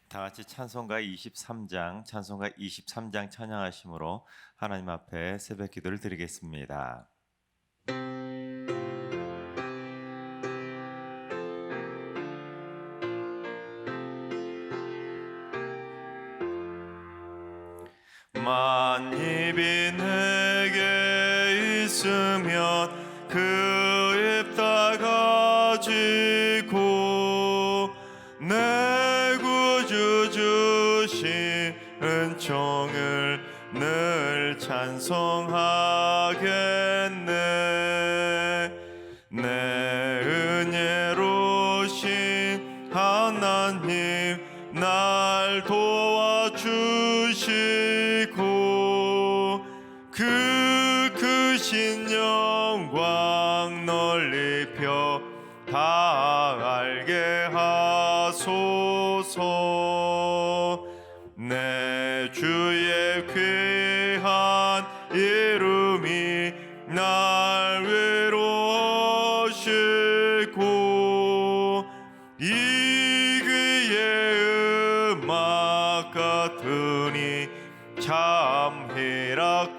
다 같이 찬송가 23장 찬양하심으로 하나님 앞에 새벽 기도를 드리겠습니다. 만입이 내게 있으면 그 입 다 가지고 내 구주 주신 은총을 늘 찬송하겠네. 내 은혜로신 하나님 날 도와주시고 그 크신 영광 널리 펴 다 알게 하소서. 내 주의 귀한 이름이 날 위로하시고 이 귀의 음악 같으니 참 희락되도다.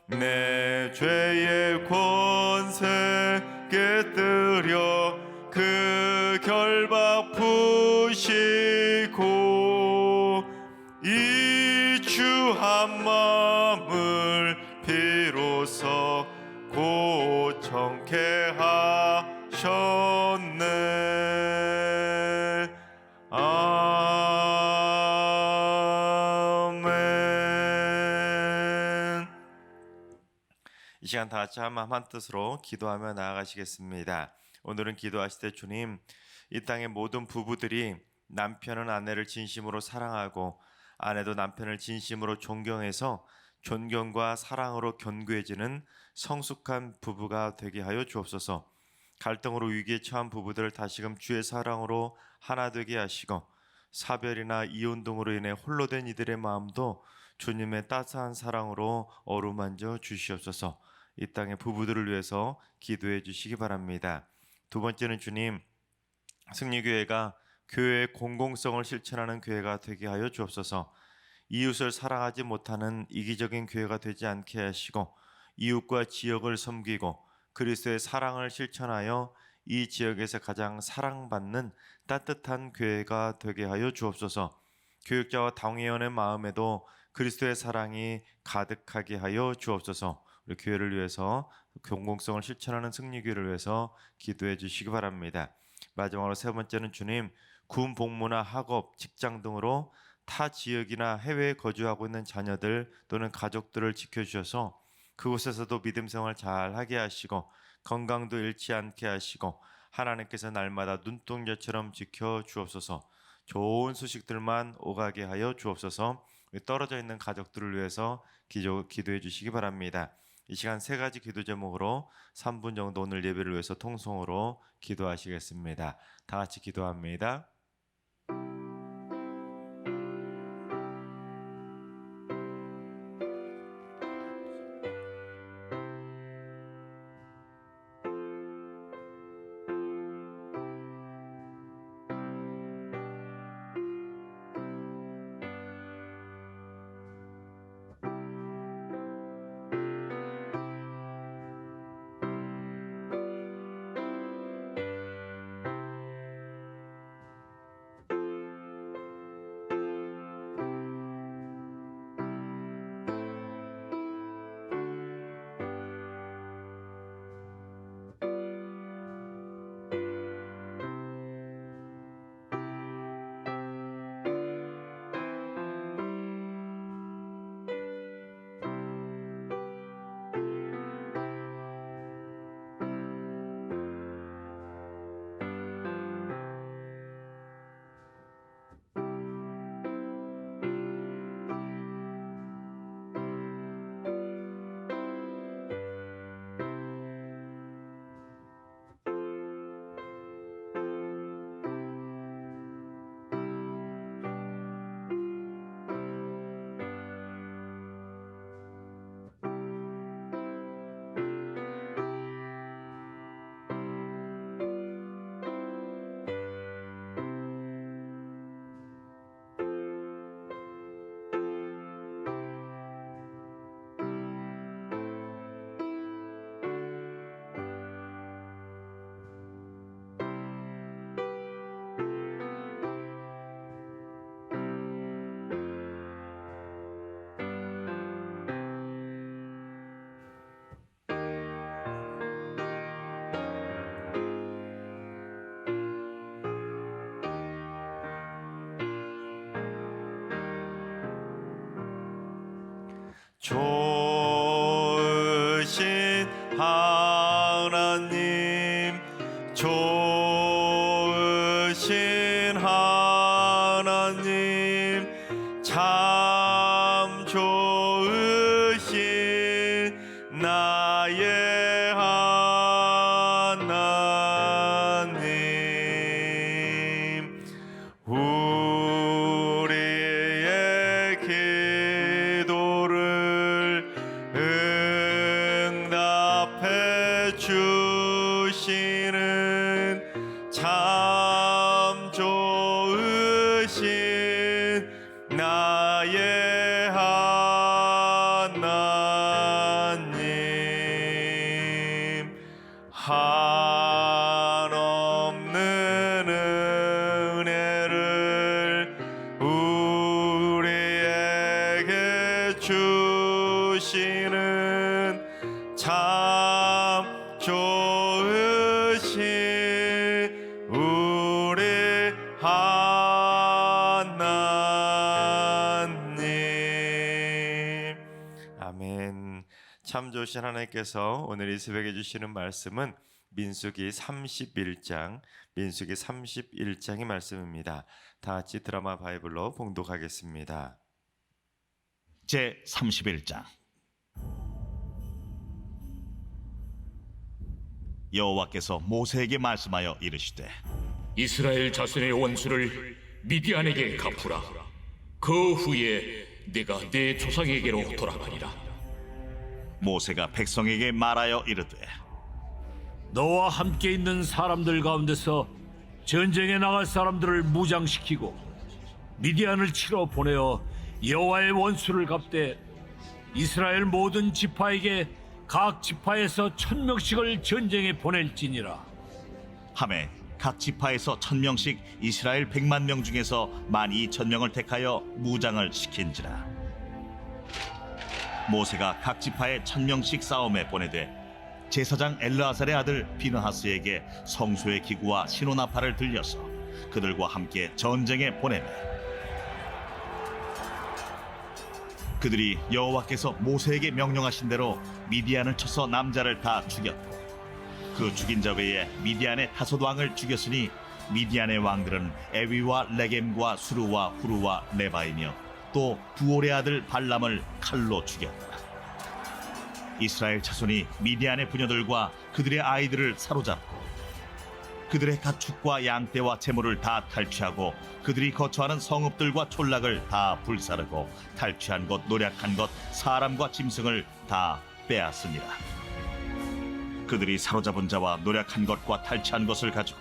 내 죄의 권세 깨뜨려 그 결박 푸시고 이 주 한 마음을 비로소 고청케 하셨네. 아멘. 이 시간 다 같이 한 뜻으로 기도하며 나아가시겠습니다. 오늘은 기도하실 때 주님, 이 땅의 모든 부부들이 남편은 아내를 진심으로 사랑하고 아내도 남편을 진심으로 존경해서 존경과 사랑으로 견고해지는 성숙한 부부가 되게 하여 주옵소서. 갈등으로 위기에 처한 부부들을 다시금 주의 사랑으로 하나 되게 하시고 사별이나 이혼 등으로 인해 홀로 된 이들의 마음도 주님의 따스한 사랑으로 어루만져 주시옵소서. 이 땅의 부부들을 위해서 기도해 주시기 바랍니다. 두 번째는 주님, 승리교회가 교회의 공공성을 실천하는 교회가 되게 하여 주옵소서. 이웃을 사랑하지 못하는 이기적인 교회가 되지 않게 하시고 이웃과 지역을 섬기고 그리스도의 사랑을 실천하여 이 지역에서 가장 사랑받는 따뜻한 교회가 되게 하여 주옵소서. 교육자와 당회원의 마음에도 그리스도의 사랑이 가득하게 하여 주옵소서. 우리 교회를 위해서 공공성을 실천하는 승리교회를 위해서 기도해 주시기 바랍니다. 마지막으로 세 번째는 주님, 군 복무나 학업, 직장 등으로 타 지역이나 해외에 거주하고 있는 자녀들 또는 가족들을 지켜주셔서 그곳에서도 믿음 생활 잘 하게 하시고 건강도 잃지 않게 하시고 하나님께서 날마다 눈동자처럼 지켜 주옵소서. 좋은 소식들만 오가게 하여 주옵소서. 떨어져 있는 가족들을 위해서 기도해 주시기 바랍니다. 이 시간 세 가지 기도 제목으로 3분 정도 오늘 예배를 위해서 통성으로 기도하시겠습니다. 다 같이 기도합니다. 하나님, 좋으신 하나님, 참 좋으신 나의 하나님, 우리의 기도를 응답해 주시는 참 좋으신 나의 하나님, 한없는 은혜를 우리에게 주시는 참 좋으신 우리 하나님. 아멘. 참 좋으신 하나님께서 오늘 이 새벽에 주시는 말씀은 민수기 31장의 말씀입니다. 다 같이 드라마 바이블로 봉독하겠습니다. 제 31장. 여호와께서 모세에게 말씀하여 이르시되, 이스라엘 자손의 원수를 미디안에게 갚으라. 그 후에 내가 내 조상에게로 돌아가리라. 모세가 백성에게 말하여 이르되, 너와 함께 있는 사람들 가운데서 전쟁에 나갈 사람들을 무장시키고 미디안을 치러 보내어 여호와의 원수를 갚되 이스라엘 모든 지파에게 각 지파에서 1000명씩을 전쟁에 보낼지니라. 하매 각 지파에서 1000명씩 이스라엘 100만 명 중에서 12,000명을 택하여 무장을 시킨지라. 모세가 각 지파에 1000명씩 싸움에 보내되 제사장 엘르아살의 아들 비느하스에게 성소의 기구와 신호나팔을 들려서 그들과 함께 전쟁에 보내매, 그들이 여호와께서 모세에게 명령하신 대로 미디안을 쳐서 남자를 다 죽였고, 그 죽인 자 외에 미디안의 5 왕을 죽였으니 미디안의 왕들은 에위와 레겜과 수르와 후르와 레바이며 또 부올의 아들 발람을 칼로 죽였다. 이스라엘 자손이 미디안의 부녀들과 그들의 아이들을 사로잡고 그들의 가축과 양떼와 재물을 다 탈취하고 그들이 거처하는 성읍들과 촌락을 다 불사르고 탈취한 것, 노략한 것, 사람과 짐승을 다 빼앗으니라. 그들이 사로잡은 자와 노략한 것과 탈취한 것을 가지고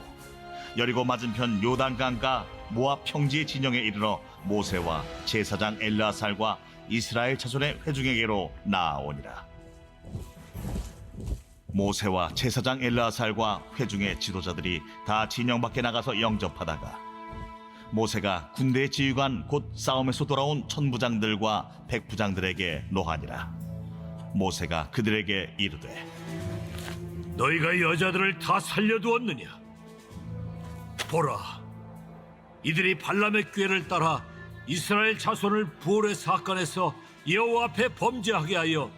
여리고 맞은편 요단강가 모압 평지의 진영에 이르러 모세와 제사장 엘르아살과 이스라엘 자손의 회중에게로 나아오니라. 모세와 제사장 엘르아살과 회중의 지도자들이 다 진영 밖에 나가서 영접하다가 모세가 군대의 지휘관 곧 싸움에서 돌아온 천부장들과 백부장들에게 노하니라. 모세가 그들에게 이르되, 너희가 여자들을 다 살려두었느냐? 보라, 이들이 발람의 꾀를 따라 이스라엘 자손을 부올의 사건에서 여호와 앞에 범죄하게 하여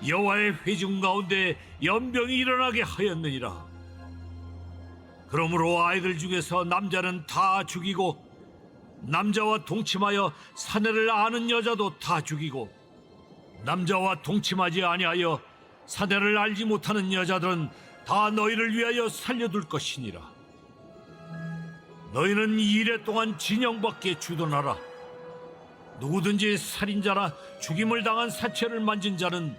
여호와의 회중 가운데 연병이 일어나게 하였느니라. 그러므로 아이들 중에서 남자는 다 죽이고 남자와 동침하여 사내를 아는 여자도 다 죽이고 남자와 동침하지 아니하여 사내를 알지 못하는 여자들은 다 너희를 위하여 살려둘 것이니라. 너희는 2일 동안 진영 밖에 주둔하라. 누구든지 살인자나 죽임을 당한 사체를 만진 자는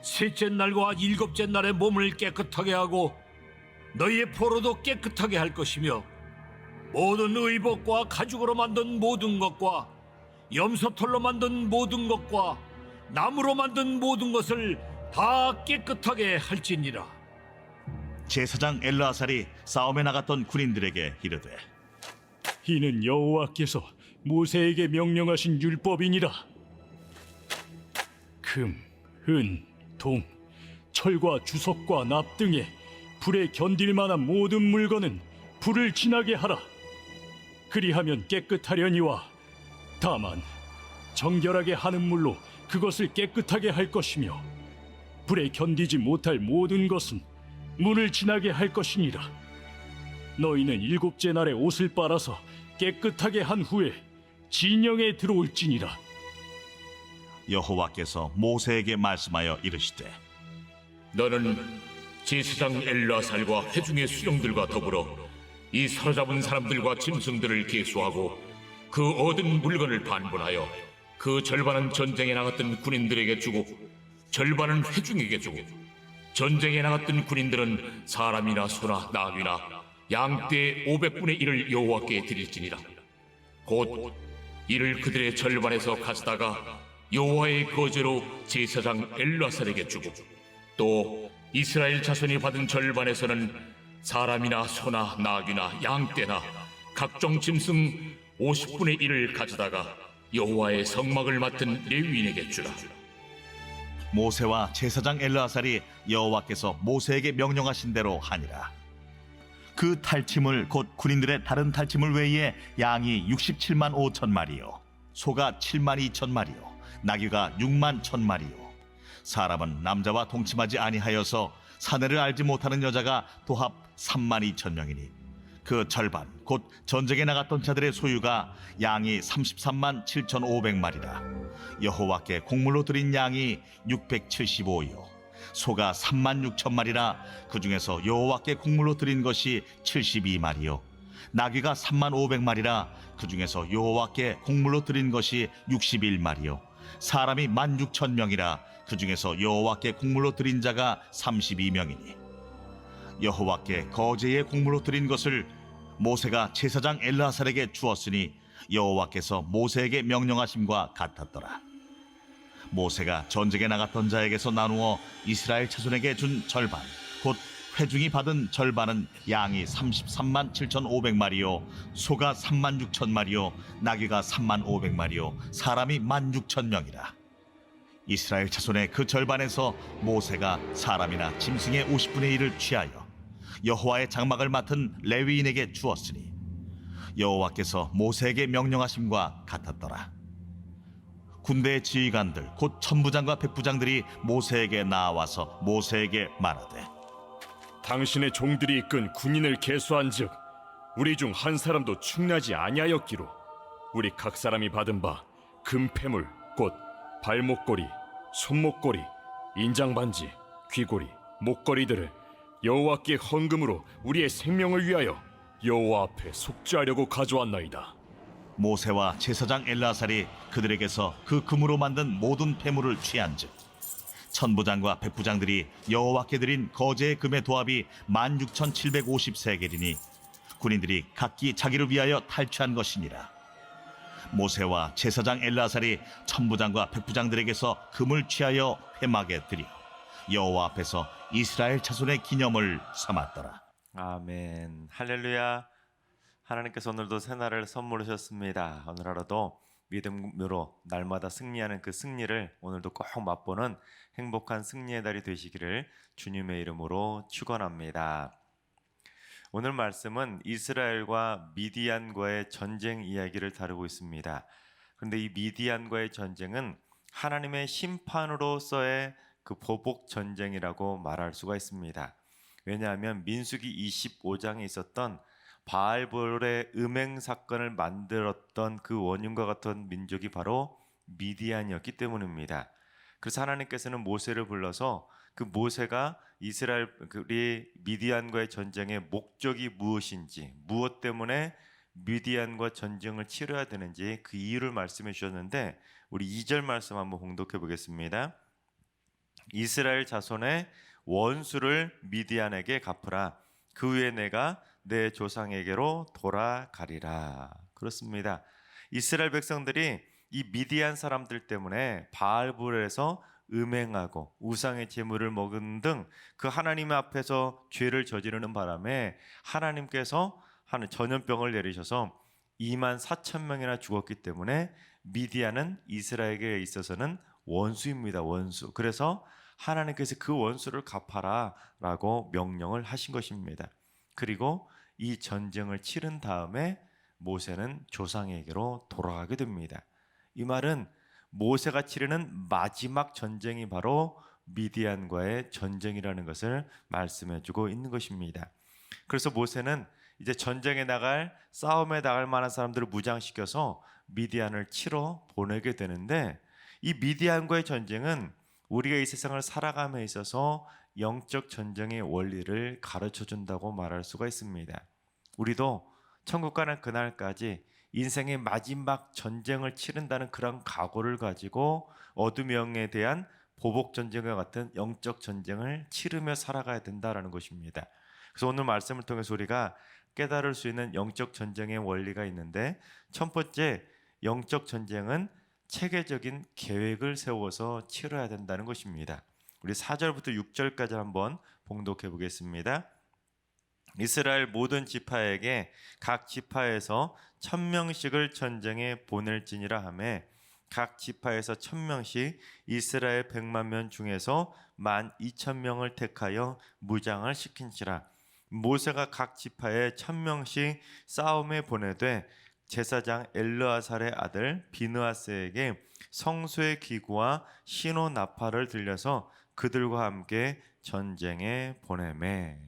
셋째 날과 7째 날에 몸을 깨끗하게 하고 너희의 포로도 깨끗하게 할 것이며 모든 의복과 가죽으로 만든 모든 것과 염소털로 만든 모든 것과 나무로 만든 모든 것을 다 깨끗하게 할지니라. 제사장 엘르아살이 싸움에 나갔던 군인들에게 이르되, 이는 여호와께서 모세에게 명령하신 율법이니라. 금, 은, 동, 철과 주석과 납 등에 불에 견딜 만한 모든 물건은 불을 지나게 하라. 그리하면 깨끗하려니와 다만 정결하게 하는 물로 그것을 깨끗하게 할 것이며 불에 견디지 못할 모든 것은 문을 지나게 할 것이니라. 너희는 일곱째 날에 옷을 빨아서 깨끗하게 한 후에 진영에 들어올지니라. 여호와께서 모세에게 말씀하여 이르시되 너는 제사장 엘르아살과 회중의 수령들과 더불어 이 사로잡은 사람들과 짐승들을 계수하고 그 얻은 물건을 반분하여 그 절반은 전쟁에 나갔던 군인들에게 주고 절반은 회중에게 주고 전쟁에 나갔던 군인들은 사람이나 소나 나귀나 양떼 500분의 1을 여호와께 드릴지니라. 곧 이를 그들의 절반에서 가져다가 여호와의 거제로 제사장 엘르아살에게 주고 또 이스라엘 자손이 받은 절반에서는 사람이나 소나 나귀나 양떼나 각종 짐승 50분의 1을 가져다가 여호와의 성막을 맡은 레위인에게 주라. 모세와 제사장 엘르아살이 여호와께서 모세에게 명령하신 대로 하니라. 그 탈취물 곧 군인들의 다른 탈취물 외에 양이 67만 5천 마리요, 소가 7만 2천 마리요, 나귀가 6만 1천 마리요. 사람은 남자와 동침하지 아니하여서 사내를 알지 못하는 여자가 도합 3만 2천 명이니 그 절반 곧 전쟁에 나갔던 자들의 소유가 양이 33만 7,500마리라. 여호와께 곡물로 드린 양이 675요, 소가 3만 6천 마리라. 그 중에서 여호와께 곡물로 드린 것이 72마리요, 나귀가 3만 500마리라. 그 중에서 여호와께 곡물로 드린 것이 61마리요, 사람이 16,000명이라. 그 중에서 여호와께 곡물로 드린 자가 32명이니 여호와께 거제의 곡물로 드린 것을 모세가 제사장 엘르아살에게 주었으니 여호와께서 모세에게 명령하심과 같았더라. 모세가 전쟁에 나갔던 자에게서 나누어 이스라엘 자손에게 준 절반 곧 회중이 받은 절반은 양이 33만 7,500마리요, 소가 3만 6천 마리요, 나귀가 3만 500마리요, 사람이 16,000명이라. 이스라엘 자손의 그 절반에서 모세가 사람이나 짐승의 50분의 1을 취하여 여호와의 장막을 맡은 레위인에게 주었으니 여호와께서 모세에게 명령하심과 같았더라. 군대의 지휘관들 곧 천부장과 백부장들이 모세에게 나와서 모세에게 말하되 당신의 종들이 이끈 군인을 계수한즉 우리 중 한 사람도 충나지 아니하였기로 우리 각 사람이 받은 바 금패물 곧 발목걸이, 손목걸이, 인장반지, 귀고리, 목걸이들을 여호와께 헌금으로 우리의 생명을 위하여 여호와 앞에 속죄하려고 가져왔나이다. 모세와 제사장 엘르아살이 그들에게서 그 금으로 만든 모든 패물을 취한즉 천부장과 백부장들이 여호와께 드린 거제의 금의 도합이 16,750세겔이니 군인들이 각기 자기를 위하여 탈취한 것이니라. 모세와 제사장 엘르아살이 천부장과 백부장들에게서 금을 취하여 회막에 드려 여호와 앞에서 이스라엘 자손의 기념을 삼았더라. 아멘. 할렐루야. 하나님께서 오늘도 새날을 선물하셨습니다. 오늘 하루도 믿음으로 날마다 승리하는 그 승리를 오늘도 꼭 맛보는 행복한 승리의 달이 되시기를 주님의 이름으로 축원합니다. 오늘 말씀은 이스라엘과 미디안과의 전쟁 이야기를 다루고 있습니다. 그런데 이 미디안과의 전쟁은 하나님의 심판으로서의 그 보복 전쟁이라고 말할 수가 있습니다. 왜냐하면 민수기 25장에 있었던 바알볼의 음행 사건을 만들었던 그 원흉과 같은 민족이 바로 미디안이었기 때문입니다. 그래서 하나님께서는 모세를 불러서 그 모세가 이스라엘이 미디안과의 전쟁의 목적이 무엇인지, 무엇 때문에 미디안과 전쟁을 치러야 되는지 그 이유를 말씀해 주셨는데, 우리 2절 말씀 한번 봉독해 보겠습니다. 이스라엘 자손의 원수를 미디안에게 갚으라. 그 후에 내가 내 조상에게로 돌아가리라. 그렇습니다. 이스라엘 백성들이 이 미디안 사람들 때문에 바알볼에서 음행하고 우상의 제물을 먹은 등 그 하나님 앞에서 죄를 저지르는 바람에 하나님께서 전염병을 내리셔서 2만 4천 명이나 죽었기 때문에 미디안은 이스라엘에게 있어서는 원수입니다. 원수. 그래서 하나님께서 그 원수를 갚아라 라고 명령을 하신 것입니다. 그리고 이 전쟁을 치른 다음에 모세는 조상에게로 돌아가게 됩니다. 이 말은 모세가 치르는 마지막 전쟁이 바로 미디안과의 전쟁이라는 것을 말씀해주고 있는 것입니다. 그래서 모세는 이제 전쟁에 나갈, 싸움에 나갈 만한 사람들을 무장시켜서 미디안을 치러 보내게 되는데, 이 미디안과의 전쟁은 우리가 이 세상을 살아감에 있어서 영적 전쟁의 원리를 가르쳐 준다고 말할 수가 있습니다. 우리도 천국 가는 그날까지 인생의 마지막 전쟁을 치른다는 그런 각오를 가지고 어둠의 영에 대한 보복 전쟁과 같은 영적 전쟁을 치르며 살아가야 된다라는 것입니다. 그래서 오늘 말씀을 통해서 우리가 깨달을 수 있는 영적 전쟁의 원리가 있는데, 첫 번째 영적 전쟁은 체계적인 계획을 세워서 치러야 된다는 것입니다. 우리 4절부터 6절까지 한번 봉독해 보겠습니다. 이스라엘 모든 지파에게 각 지파에서 1000명씩을 전쟁에 보낼지니라 하며, 각 지파에서 1000명씩 이스라엘 100만 명 중에서 12,000명을 택하여 무장을 시킨지라. 모세가 각 지파에 1000명씩 싸움에 보내되 제사장 엘르아살의 아들 비느하스에게 성소의 기구와 신호 나팔을 들려서 그들과 함께 전쟁에 보내매.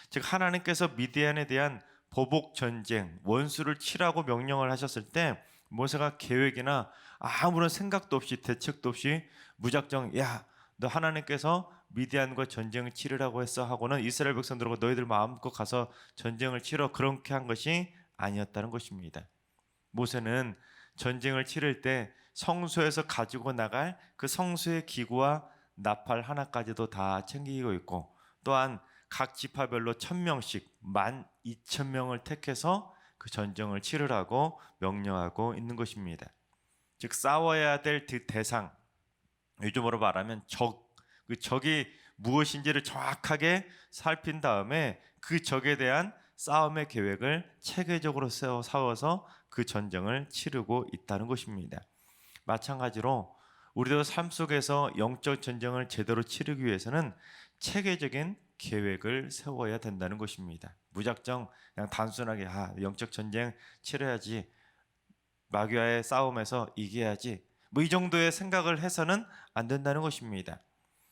즉 하나님께서 미디안에 대한 보복 전쟁, 원수를 치라고 명령을 하셨을 때 모세가 계획이나 아무런 생각도 없이 대책도 없이 무작정 야, 너 하나님께서 미디안과 전쟁을 치르라고 했어 하고는 이스라엘 백성들하고 너희들 마음껏 가서 전쟁을 치러, 그렇게 한 것이 아니었다는 것입니다. 모세는 전쟁을 치를 때 성소에서 가지고 나갈 그 성소의 기구와 나팔 하나까지도 다 챙기고 있고, 또한 각 지파별로 1000명씩 12,000명을 택해서 그 전쟁을 치르라고 명령하고 있는 것입니다. 즉 싸워야 될 그 대상, 요즘으로 말하면 그 적이 무엇인지를 정확하게 살핀 다음에 그 적에 대한 싸움의 계획을 체계적으로 세워서 그 전쟁을 치르고 있다는 것입니다. 마찬가지로 우리도 삶 속에서 영적 전쟁을 제대로 치르기 위해서는 체계적인 계획을 세워야 된다는 것입니다. 무작정 그냥 단순하게 영적 전쟁 치러야지, 마귀와의 싸움에서 이겨야지, 뭐 이 정도의 생각을 해서는 안 된다는 것입니다.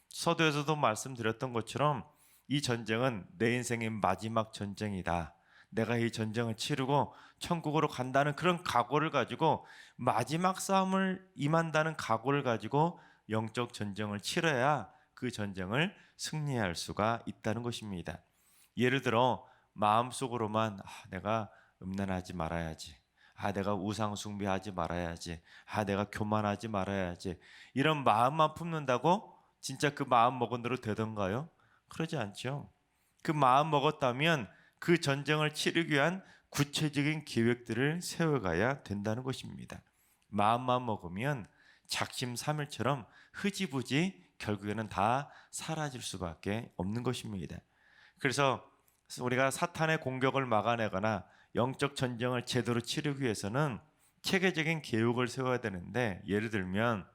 서두에서도 말씀드렸던 것처럼 이 전쟁은 내 인생의 마지막 전쟁이다. 내가 이 전쟁을 치르고 천국으로 간다는 그런 각오를 가지고, 마지막 싸움을 임한다는 각오를 가지고 영적 전쟁을 치러야 그 전쟁을 승리할 수가 있다는 것입니다. 예를 들어 마음속으로만 내가 음란하지 말아야지, 내가 우상 숭배하지 말아야지, 내가 교만하지 말아야지, 이런 마음만 품는다고 진짜 그 마음 먹은 대로 되던가요? 그러지 않죠. 그 마음 먹었다면 그 전쟁을 치르기 위한 구체적인 계획들을 세워가야 된다는 것입니다. 마음만 먹으면 작심삼일처럼 흐지부지 결국에는 다 사라질 수밖에 없는 것입니다. 그래서 우리가 사탄의 공격을 막아내거나 영적 전쟁을 제대로 치르기 위해서는 체계적인 계획을 세워야 되는데, 예를 들면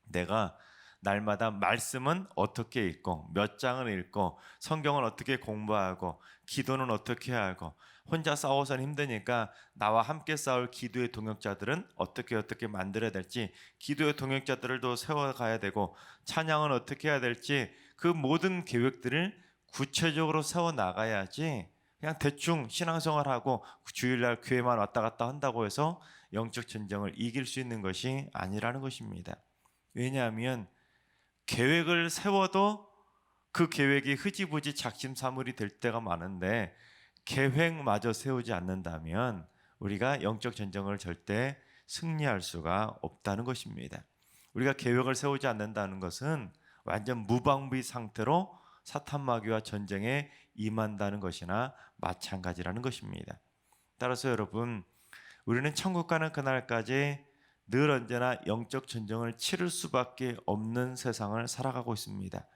내가 날마다 말씀은 어떻게 읽고, 몇 장을 읽고, 성경을 어떻게 공부하고, 기도는 어떻게 하고, 혼자 싸워서는 힘드니까 나와 함께 싸울 기도의 동역자들은 어떻게 만들어야 될지, 기도의 동역자들도 세워가야 되고, 찬양은 어떻게 해야 될지, 그 모든 계획들을 구체적으로 세워나가야지 그냥 대충 신앙생활하고 주일날 교회만 왔다 갔다 한다고 해서 영적 전쟁을 이길 수 있는 것이 아니라는 것입니다. 왜냐하면 계획을 세워도 그 계획이 흐지부지 작심삼일이 될 때가 많은데, 계획마저 세우지 않는다면 우리가 영적 전쟁을 절대 승리할 수가 없다는 것입니다. 우리가 계획을 세우지 않는다는 것은 완전 무방비 상태로 사탄 마귀와 전쟁에 임한다는 것이나 마찬가지라는 것입니다. 따라서 여러분, 우리는 천국 가는 그날까지 늘 언제나 영적 전쟁을 치를 수밖에 없는 세상을 살아가고 있습니다.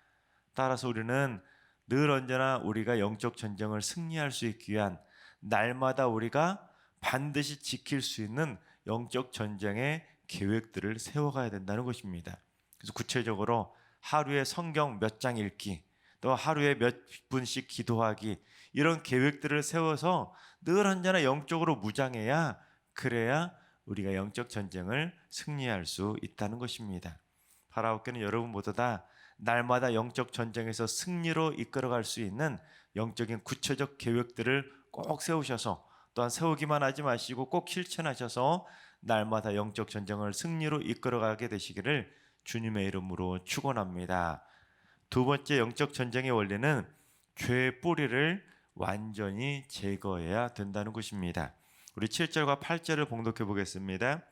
따라서 우리는 늘 언제나 우리가 영적 전쟁을 승리할 수 있기 위한, 날마다 우리가 반드시 지킬 수 있는 영적 전쟁의 계획들을 세워가야 된다는 것입니다. 그래서 구체적으로 하루에 성경 몇 장 읽기, 또 하루에 몇 분씩 기도하기, 이런 계획들을 세워서 늘 언제나 영적으로 무장해야, 그래야 우리가 영적 전쟁을 승리할 수 있다는 것입니다. 바라옵기는 여러분 모두 다 날마다 영적 전쟁에서 승리로 이끌어갈 수 있는 영적인 구체적 계획들을 꼭 세우셔서, 또한 세우기만 하지 마시고 꼭 실천하셔서 날마다 영적 전쟁을 승리로 이끌어가게 되시기를 주님의 이름으로 축원합니다. 두 번째 영적 전쟁의 원리는 죄의 뿌리를 완전히 제거해야 된다는 것입니다. 우리 7절과 8절을 봉독해 보겠습니다.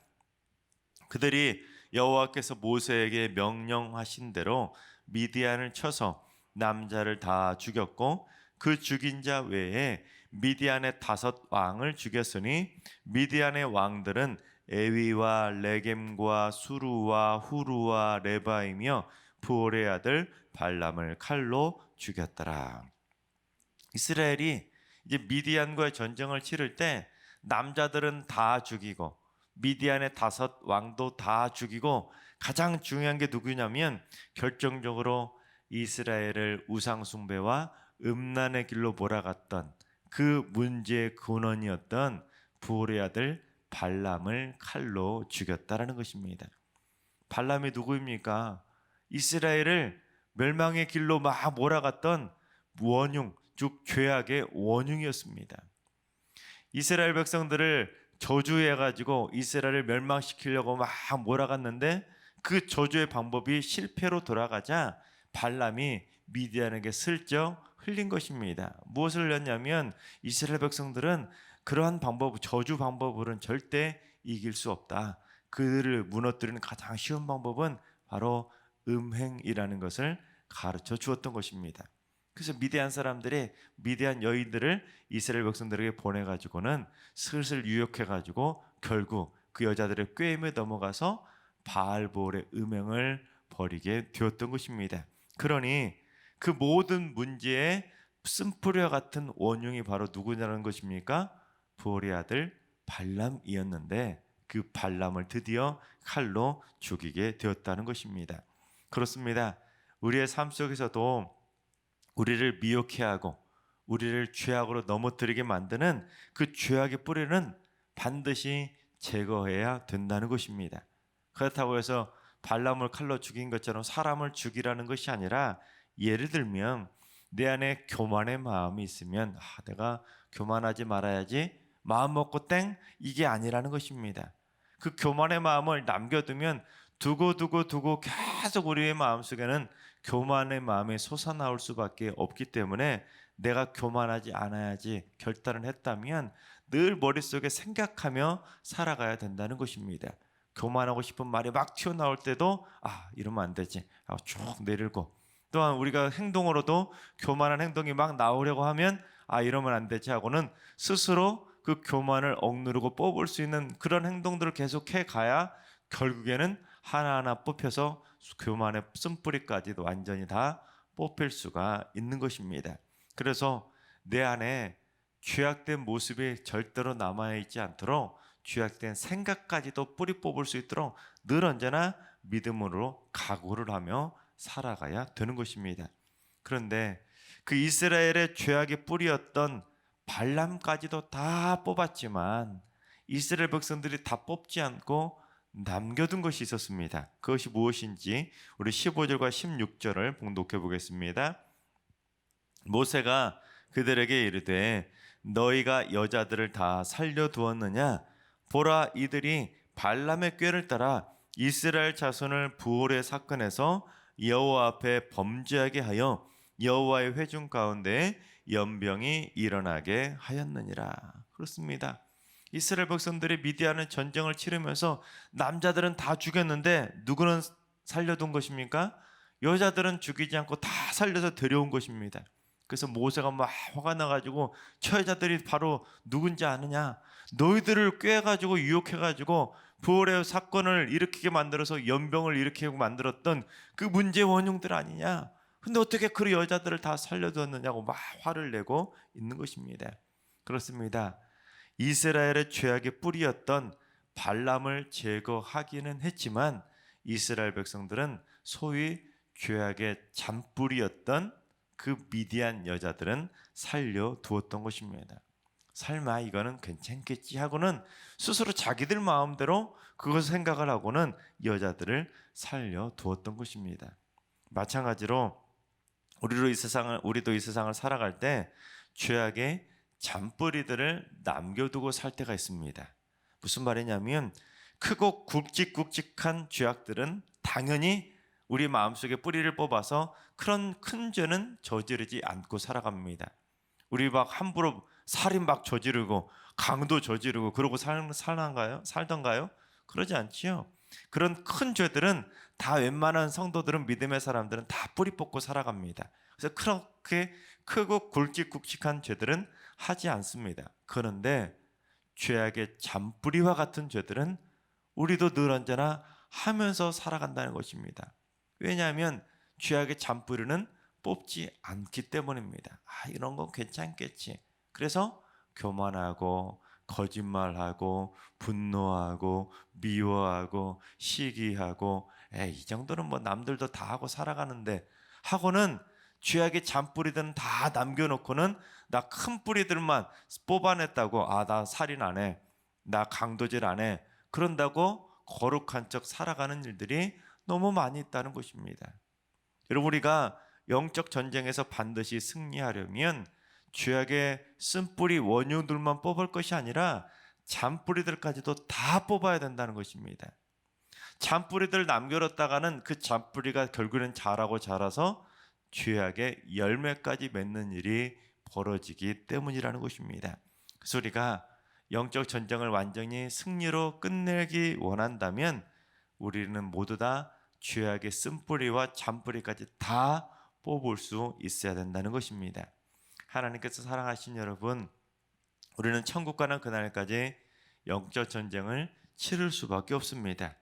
그들이 여호와께서 모세에게 명령하신 대로 미디안을 쳐서 남자를 다 죽였고, 그 죽인 자 외에 미디안의 5 왕을 죽였으니 미디안의 왕들은 에위와 레겜과 수루와 후루와 레바이며 부올의 아들 발람을 칼로 죽였더라. 이스라엘이 이제 미디안과의 전쟁을 치를 때 남자들은 다 죽이고 미디안의 5 왕도 다 죽이고, 가장 중요한 게 누구냐면 결정적으로 이스라엘을 우상 숭배와 음란의 길로 몰아갔던 그 문제의 근원이었던 부올의 아들 발람을 칼로 죽였다라는 것입니다. 발람이 누구입니까? 이스라엘을 멸망의 길로 막 몰아갔던 원흉, 즉 죄악의 원흉이었습니다. 이스라엘 백성들을 저주해가지고 이스라엘을 멸망시키려고 막 몰아갔는데, 그 저주의 방법이 실패로 돌아가자 발람이 미디안에게 슬쩍 흘린 것입니다. 무엇을 흘렸냐면 이스라엘 백성들은 그러한 방법, 저주 방법으로는 절대 이길 수 없다. 그들을 무너뜨리는 가장 쉬운 방법은 바로 음행이라는 것을 가르쳐 주었던 것입니다. 그래서 미디안 사람들이 미디안 여인들을 이스라엘 백성들에게 보내가지고는 슬슬 유혹해가지고 결국 그 여자들의 꾀임에 넘어가서 바알볼의 음행을 벌이게 되었던 것입니다. 그러니 그 모든 문제의 쓴뿌리와 같은 원흉이 바로 누구냐는 것입니까? 부올의 아들 발람이었는데, 그 발람을 드디어 칼로 죽이게 되었다는 것입니다. 그렇습니다. 우리의 삶 속에서도 우리를 미혹해하고 우리를 죄악으로 넘어뜨리게 만드는 그 죄악의 뿌리는 반드시 제거해야 된다는 것입니다. 그렇다고 해서 발람을 칼로 죽인 것처럼 사람을 죽이라는 것이 아니라, 예를 들면 내 안에 교만의 마음이 있으면 내가 교만하지 말아야지 마음 먹고 땡, 이게 아니라는 것입니다. 그 교만의 마음을 남겨두면 두고 계속 우리의 마음속에는 교만의 마음이 솟아나올 수밖에 없기 때문에, 내가 교만하지 않아야지 결단을 했다면 늘 머릿속에 생각하며 살아가야 된다는 것입니다. 교만하고 싶은 말이 막 튀어나올 때도 이러면 안 되지 하고 쭉 내리고, 또한 우리가 행동으로도 교만한 행동이 막 나오려고 하면 이러면 안 되지 하고는 스스로 그 교만을 억누르고 뽑을 수 있는 그런 행동들을 계속해 가야 결국에는 하나하나 뽑혀서 교만의 쓴뿌리까지도 완전히 다 뽑힐 수가 있는 것입니다. 그래서 내 안에 죄악된 모습이 절대로 남아있지 않도록 죄악된 생각까지도 뿌리 뽑을 수 있도록 늘 언제나 믿음으로 각오를 하며 살아가야 되는 것입니다. 그런데 그 이스라엘의 죄악의 뿌리였던 발람까지도 다 뽑았지만 이스라엘 백성들이 다 뽑지 않고 남겨둔 것이 있었습니다. 그것이 무엇인지 우리 15절과 16절을 봉독해 보겠습니다. 모세가 그들에게 이르되 너희가 여자들을 다 살려두었느냐? 보라, 이들이 발람의 꾀를 따라 이스라엘 자손을 부올의 사건에서 여호와 앞에 범죄하게 하여 여호와의 회중 가운데 연병이 일어나게 하였느니라. 그렇습니다. 이스라엘 백성들이 미디안의 전쟁을 치르면서 남자들은 다 죽였는데 누구는 살려둔 것입니까? 여자들은 죽이지 않고 다 살려서 데려온 것입니다. 그래서 모세가 막 화가 나가지고 저 여자들이 바로 누군지 아느냐? 너희들을 꾀가지고 유혹해가지고 부올의 사건을 일으키게 만들어서 연병을 일으키고 만들었던 그 문제의 원흉들 아니냐? 근데 어떻게 그 여자들을 다 살려두었느냐고 막 화를 내고 있는 것입니다. 그렇습니다. 이스라엘의 죄악의 뿌리였던 발람을 제거하기는 했지만 이스라엘 백성들은 소위 죄악의 잔뿌리였던 그 미디안 여자들은 살려두었던 것입니다. 설마 이거는 괜찮겠지 하고는 스스로 자기들 마음대로 그것을 생각을 하고는 여자들을 살려두었던 것입니다. 마찬가지로 우리도 이 세상을 살아갈 때 죄악의 잔뿌리들을 남겨두고 살 때가 있습니다. 무슨 말이냐면 크고 굵직굵직한 죄악들은 당연히 우리 마음속에 뿌리를 뽑아서 그런 큰 죄는 저지르지 않고 살아갑니다. 우리 막 함부로 살인 막 저지르고 강도 저지르고 그러고 살던가요? 그러지 않지요. 그런 큰 죄들은 다 웬만한 성도들은, 믿음의 사람들은 다 뿌리 뽑고 살아갑니다. 그래서 그렇게 크고 굵직굵직한 죄들은 하지 않습니다. 그런데 죄악의 잔뿌리와 같은 죄들은 우리도 늘 언제나 하면서 살아간다는 것입니다. 왜냐하면 죄악의 잔뿌리는 뽑지 않기 때문입니다. 이런 건 괜찮겠지. 그래서 교만하고 거짓말하고 분노하고 미워하고 시기하고 이 정도는 뭐 남들도 다 하고 살아가는데 하고는 죄악의 잔뿌리들은 다 남겨놓고는 나 큰 뿌리들만 뽑아냈다고 나 살인 안 해, 나 강도질 안 해, 그런다고 거룩한 척 살아가는 일들이 너무 많이 있다는 것입니다. 여러분, 우리가 영적 전쟁에서 반드시 승리하려면 죄악의 쓴뿌리 원흉들만 뽑을 것이 아니라 잔뿌리들까지도 다 뽑아야 된다는 것입니다. 잔뿌리들 남겨뒀다가는 그 잔뿌리가 결국에는 자라서 죄악의 열매까지 맺는 일이 벌어지기 때문이라는 것입니다. 그래서 우리가 영적 전쟁을 완전히 승리로 끝내기 원한다면 우리는 모두 다 죄악의 쓴뿌리와 잔뿌리까지 다 뽑을 수 있어야 된다는 것입니다. 하나님께서 사랑하신 여러분, 우리는 천국 가는 그날까지 영적 전쟁을 치를 수밖에 없습니다.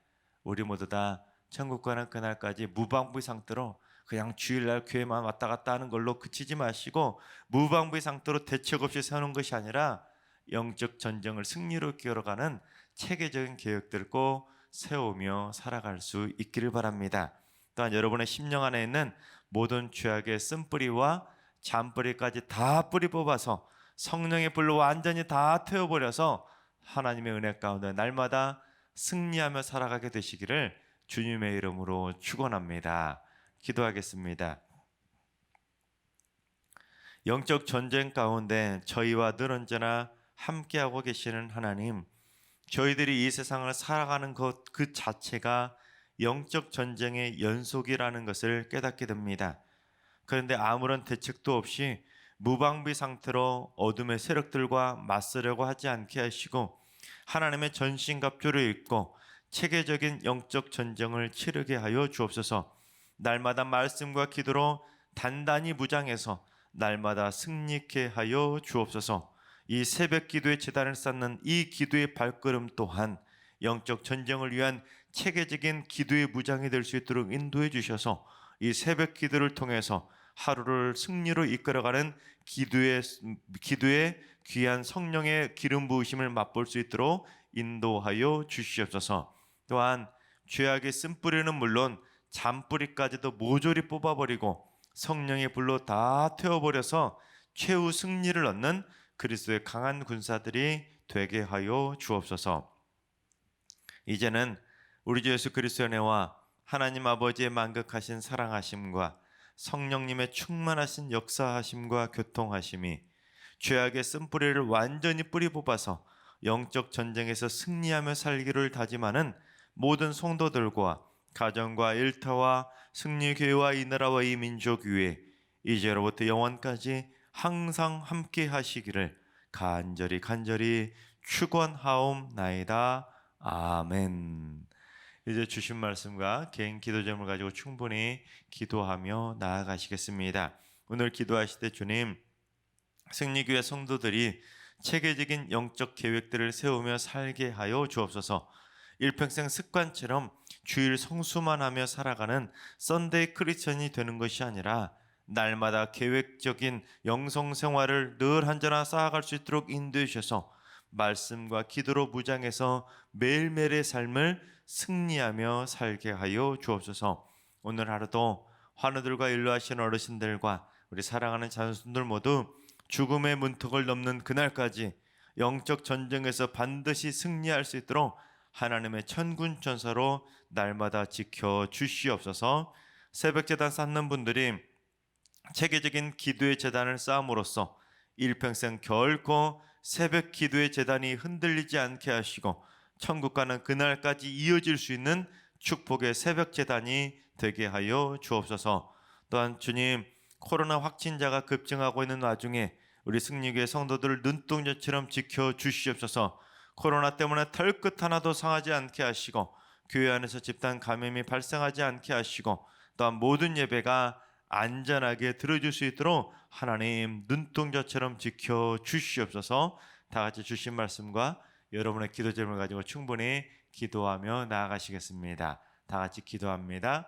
우리 모두 다 천국 가는 그날까지 무방비 상태로 그냥 주일날 교회만 왔다 갔다 하는 걸로 그치지 마시고 무방비 상태로 대책 없이 사는 것이 아니라 영적 전쟁을 승리로 이끌어가는 체계적인 계획들을 꼭 세우며 살아갈 수 있기를 바랍니다. 또한 여러분의 심령 안에 있는 모든 죄악의 쓴뿌리와 잔뿌리까지 다 뿌리 뽑아서 성령의 불로 완전히 다 태워버려서 하나님의 은혜 가운데 날마다 승리하며 살아가게 되시기를 주님의 이름으로 축원합니다. 기도하겠습니다. 영적 전쟁 가운데 저희와 늘 언제나 함께하고 계시는 하나님, 저희들이 이 세상을 살아가는 것 그 자체가 영적 전쟁의 연속이라는 것을 깨닫게 됩니다. 그런데 아무런 대책도 없이 무방비 상태로 어둠의 세력들과 맞서려고 하지 않게 하시고 하나님의 전신갑주를 입고 체계적인 영적 전쟁을 치르게 하여 주옵소서. 날마다 말씀과 기도로 단단히 무장해서 날마다 승리케 하여 주옵소서. 이 새벽 기도의 제단을 쌓는 이 기도의 발걸음 또한 영적 전쟁을 위한 체계적인 기도의 무장이 될 수 있도록 인도해 주셔서 이 새벽 기도를 통해서 하루를 승리로 이끌어가는 기도의 귀한 성령의 기름 부으심을 맛볼 수 있도록 인도하여 주시옵소서. 또한 죄악의 쓴뿌리는 물론 잔뿌리까지도 모조리 뽑아버리고 성령의 불로 다 태워버려서 최후 승리를 얻는 그리스도의 강한 군사들이 되게 하여 주옵소서. 이제는 우리 주 예수 그리스도의 은혜와 하나님 아버지의 만극하신 사랑하심과 성령님의 충만하신 역사하심과 교통하심이 죄악의 쓴뿌리를 완전히 뿌리 뽑아서 영적 전쟁에서 승리하며 살기를 다짐하는 모든 성도들과 가정과 일터와 승리교회와 이 나라와 이 민족 위에 이제로부터 영원까지 항상 함께 하시기를 간절히 축원하옵나이다. 아멘. 이제 주신 말씀과 개인 기도 제목을 가지고 충분히 기도하며 나아가시겠습니다. 오늘 기도하실 때 주님, 승리교회 성도들이 체계적인 영적 계획들을 세우며 살게 하여 주옵소서. 일평생 습관처럼 주일 성수만 하며 살아가는 썬데이 크리스천이 되는 것이 아니라 날마다 계획적인 영성 생활을 늘 한전하 쌓아갈 수 있도록 인도해 주셔서 말씀과 기도로 무장해서 매일매일의 삶을 승리하며 살게 하여 주옵소서. 오늘 하루도 환우들과 일로하신 어르신들과 우리 사랑하는 자손들 모두 죽음의 문턱을 넘는 그날까지 영적 전쟁에서 반드시 승리할 수 있도록 하나님의 천군 천사로 날마다 지켜 주시옵소서. 새벽제단 쌓는 분들이 체계적인 기도의 재단을 쌓음으로써 일평생 결코 새벽 기도의 재단이 흔들리지 않게 하시고 천국과는 그날까지 이어질 수 있는 축복의 새벽 재단이 되게 하여 주옵소서. 또한 주님, 코로나 확진자가 급증하고 있는 와중에 우리 승리교회 성도들을 눈동자처럼 지켜 주시옵소서. 코로나 때문에 털끝 하나도 상하지 않게 하시고 교회 안에서 집단 감염이 발생하지 않게 하시고 또한 모든 예배가 안전하게 들어줄 수 있도록 하나님 눈동자처럼 지켜 주시옵소서. 다 같이 주신 말씀과 여러분의 기도 제목을 가지고 충분히 기도하며 나아가시겠습니다. 다 같이 기도합니다.